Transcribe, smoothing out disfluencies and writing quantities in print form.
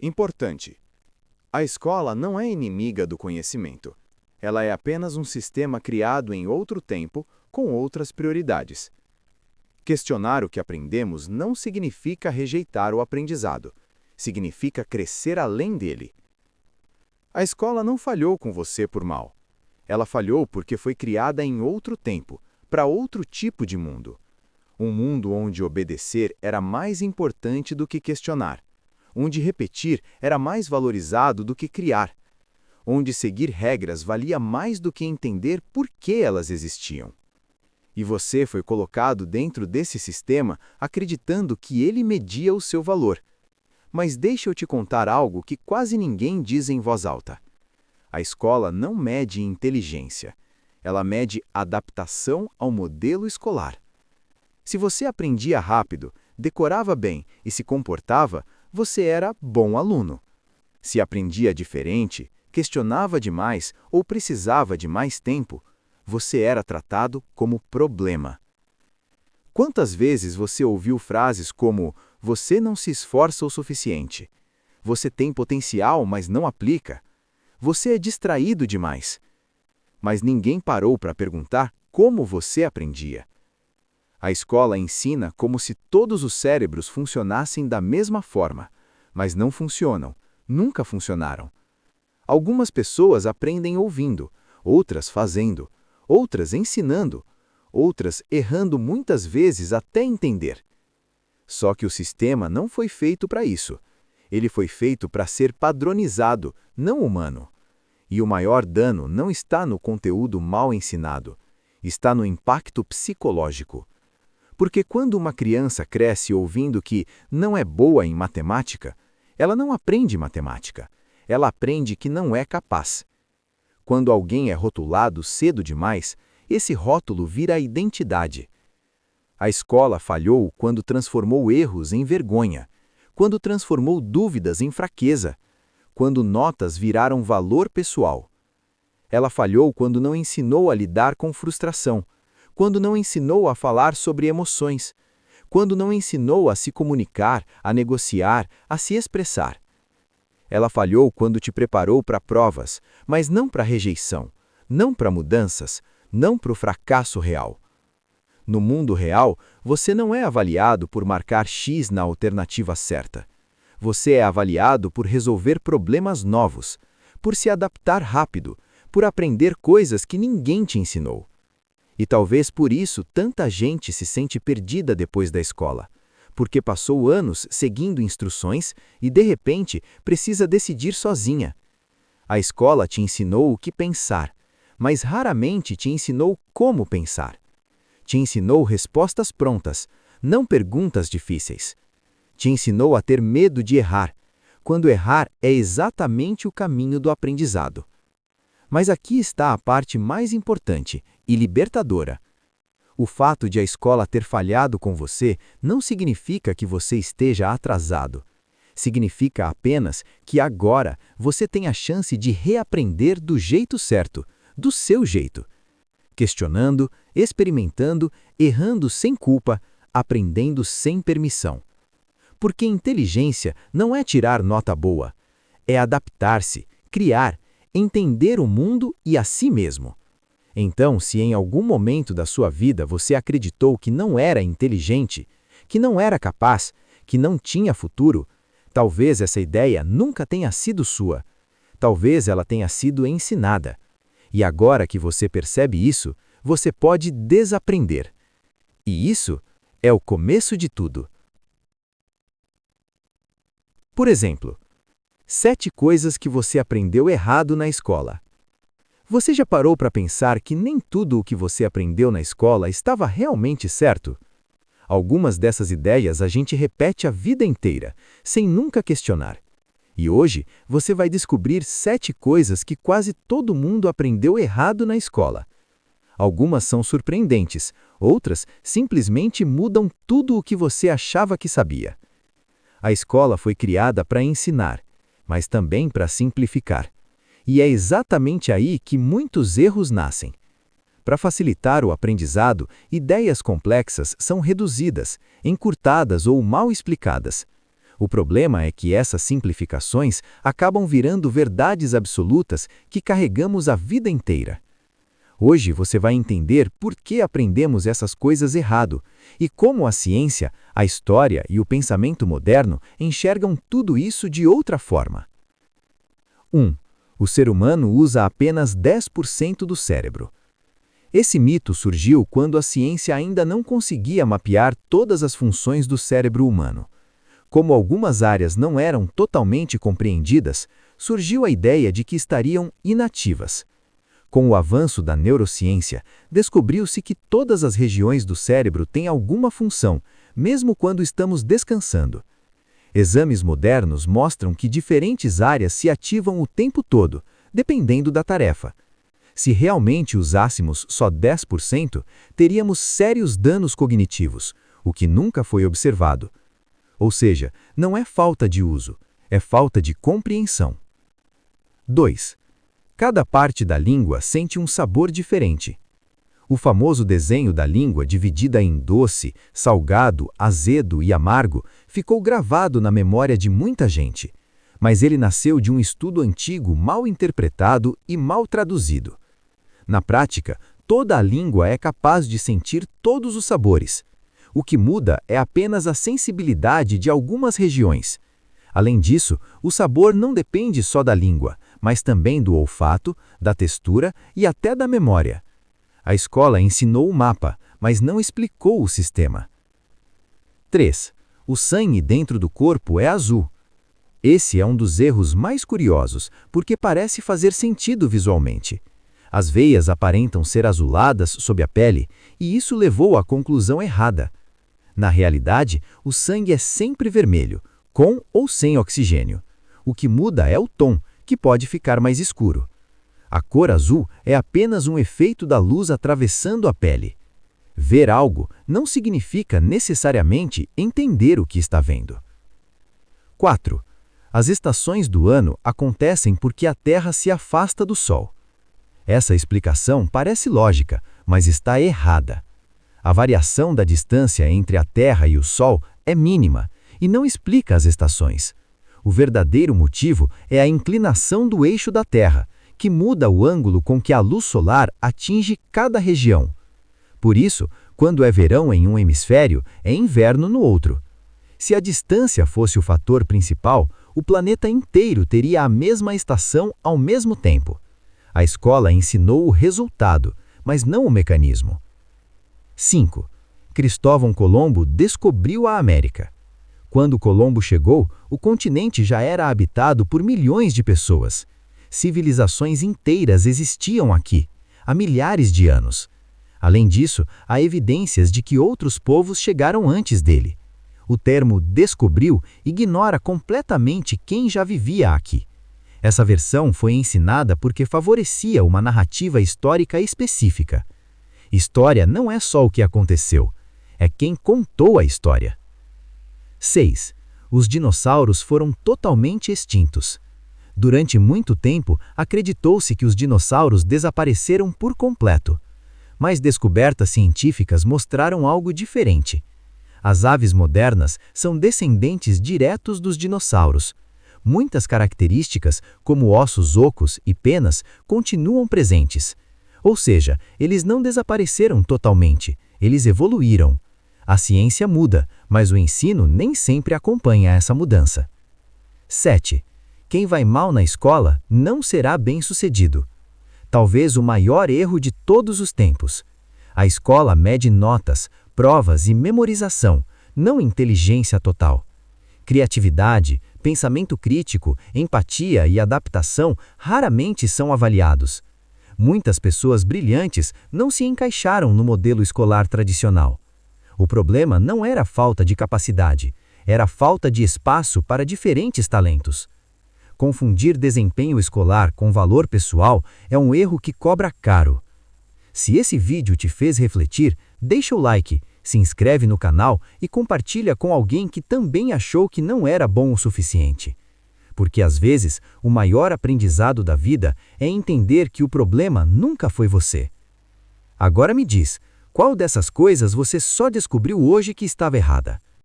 Importante. A escola não é inimiga do conhecimento. Ela é apenas um sistema criado em outro tempo, com outras prioridades. Questionar o que aprendemos não significa rejeitar o aprendizado. Significa crescer além dele. A escola não falhou com você por mal. Ela falhou porque foi criada em outro tempo, para outro tipo de mundo. Um mundo onde obedecer era mais importante do que questionar. Onde repetir era mais valorizado do que criar. Onde seguir regras valia mais do que entender por que elas existiam. E você foi colocado dentro desse sistema acreditando que ele media o seu valor. Mas deixa eu te contar algo que quase ninguém diz em voz alta. A escola não mede inteligência. Ela mede adaptação ao modelo escolar. Se você aprendia rápido, decorava bem e se comportava, você era bom aluno. Se aprendia diferente, questionava demais ou precisava de mais tempo, você era tratado como problema. Quantas vezes você ouviu frases como "você não se esforça o suficiente", "você tem potencial, mas não aplica", "você é distraído demais"? Mas ninguém parou para perguntar como você aprendia. A escola ensina como se todos os cérebros funcionassem da mesma forma, mas não funcionam, nunca funcionaram. Algumas pessoas aprendem ouvindo, outras fazendo, outras ensinando, outras errando muitas vezes até entender. Só que o sistema não foi feito para isso. Ele foi feito para ser padronizado, não humano. E o maior dano não está no conteúdo mal ensinado, está no impacto psicológico. Porque quando uma criança cresce ouvindo que não é boa em matemática, ela não aprende matemática, ela aprende que não é capaz. Quando alguém é rotulado cedo demais, esse rótulo vira a identidade. A escola falhou quando transformou erros em vergonha, quando transformou dúvidas em fraqueza, quando notas viraram valor pessoal. Ela falhou quando não ensinou a lidar com frustração, quando não ensinou a falar sobre emoções, quando não ensinou a se comunicar, a negociar, a se expressar. Ela falhou quando te preparou para provas, mas não para rejeição, não para mudanças, não para o fracasso real. No mundo real, você não é avaliado por marcar X na alternativa certa. Você é avaliado por resolver problemas novos, por se adaptar rápido, por aprender coisas que ninguém te ensinou. E talvez por isso tanta gente se sente perdida depois da escola, porque passou anos seguindo instruções e, de repente, precisa decidir sozinha. A escola te ensinou o que pensar, mas raramente te ensinou como pensar. Te ensinou respostas prontas, não perguntas difíceis. Te ensinou a ter medo de errar, quando errar é exatamente o caminho do aprendizado. Mas aqui está a parte mais importante e libertadora. O fato de a escola ter falhado com você não significa que você esteja atrasado. Significa apenas que agora você tem a chance de reaprender do jeito certo, do seu jeito. Questionando, experimentando, errando sem culpa, aprendendo sem permissão. Porque inteligência não é tirar nota boa, é adaptar-se, criar, entender o mundo e a si mesmo. Então, se em algum momento da sua vida você acreditou que não era inteligente, que não era capaz, que não tinha futuro, talvez essa ideia nunca tenha sido sua. Talvez ela tenha sido ensinada. E agora que você percebe isso, você pode desaprender. E isso é o começo de tudo. Por exemplo, 7 coisas que você aprendeu errado na escola. Você já parou para pensar que nem tudo o que você aprendeu na escola estava realmente certo? Algumas dessas ideias a gente repete a vida inteira, sem nunca questionar. E hoje você vai descobrir 7 coisas que quase todo mundo aprendeu errado na escola. Algumas são surpreendentes, outras simplesmente mudam tudo o que você achava que sabia. A escola foi criada para ensinar, mas também para simplificar. E é exatamente aí que muitos erros nascem. Para facilitar o aprendizado, ideias complexas são reduzidas, encurtadas ou mal explicadas. O problema é que essas simplificações acabam virando verdades absolutas que carregamos a vida inteira. Hoje você vai entender por que aprendemos essas coisas errado e como a ciência, a história e o pensamento moderno enxergam tudo isso de outra forma. 1. O ser humano usa apenas 10% do cérebro. Esse mito surgiu quando a ciência ainda não conseguia mapear todas as funções do cérebro humano. Como algumas áreas não eram totalmente compreendidas, surgiu a ideia de que estariam inativas. Com o avanço da neurociência, descobriu-se que todas as regiões do cérebro têm alguma função, mesmo quando estamos descansando. Exames modernos mostram que diferentes áreas se ativam o tempo todo, dependendo da tarefa. Se realmente usássemos só 10%, teríamos sérios danos cognitivos, o que nunca foi observado. Ou seja, não é falta de uso, é falta de compreensão. 2. Cada parte da língua sente um sabor diferente. O famoso desenho da língua dividida em doce, salgado, azedo e amargo ficou gravado na memória de muita gente, mas ele nasceu de um estudo antigo mal interpretado e mal traduzido. Na prática, toda a língua é capaz de sentir todos os sabores. O que muda é apenas a sensibilidade de algumas regiões. Além disso, o sabor não depende só da língua, mas também do olfato, da textura e até da memória. A escola ensinou o mapa, mas não explicou o sistema. 3. O sangue dentro do corpo é azul. Esse é um dos erros mais curiosos, porque parece fazer sentido visualmente. As veias aparentam ser azuladas sob a pele, e isso levou à conclusão errada. Na realidade, o sangue é sempre vermelho, com ou sem oxigênio. O que muda é o tom, que pode ficar mais escuro. A cor azul é apenas um efeito da luz atravessando a pele. Ver algo não significa necessariamente entender o que está vendo. 4. As estações do ano acontecem porque a Terra se afasta do Sol. Essa explicação parece lógica, mas está errada. A variação da distância entre a Terra e o Sol é mínima e não explica as estações. O verdadeiro motivo é a inclinação do eixo da Terra, que muda o ângulo com que a luz solar atinge cada região. Por isso, quando é verão em um hemisfério, é inverno no outro. Se a distância fosse o fator principal, o planeta inteiro teria a mesma estação ao mesmo tempo. A escola ensinou o resultado, mas não o mecanismo. 5. Cristóvão Colombo descobriu a América. Quando Colombo chegou, o continente já era habitado por milhões de pessoas. Civilizações inteiras existiam aqui, há milhares de anos. Além disso, há evidências de que outros povos chegaram antes dele. O termo descobriu ignora completamente quem já vivia aqui. Essa versão foi ensinada porque favorecia uma narrativa histórica específica. História não é só o que aconteceu, é quem contou a história. 6. Os dinossauros foram totalmente extintos. Durante muito tempo, acreditou-se que os dinossauros desapareceram por completo. Mas descobertas científicas mostraram algo diferente. As aves modernas são descendentes diretos dos dinossauros. Muitas características, como ossos ocos e penas, continuam presentes. Ou seja, eles não desapareceram totalmente, eles evoluíram. A ciência muda, mas o ensino nem sempre acompanha essa mudança. 7. Quem vai mal na escola não será bem-sucedido. Talvez o maior erro de todos os tempos. A escola mede notas, provas e memorização, não inteligência total. Criatividade, pensamento crítico, empatia e adaptação raramente são avaliados. Muitas pessoas brilhantes não se encaixaram no modelo escolar tradicional. O problema não era a falta de capacidade, era a falta de espaço para diferentes talentos. Confundir desempenho escolar com valor pessoal é um erro que cobra caro. Se esse vídeo te fez refletir, deixa o like, se inscreve no canal e compartilha com alguém que também achou que não era bom o suficiente. Porque às vezes, o maior aprendizado da vida é entender que o problema nunca foi você. Agora me diz, qual dessas coisas você só descobriu hoje que estava errada?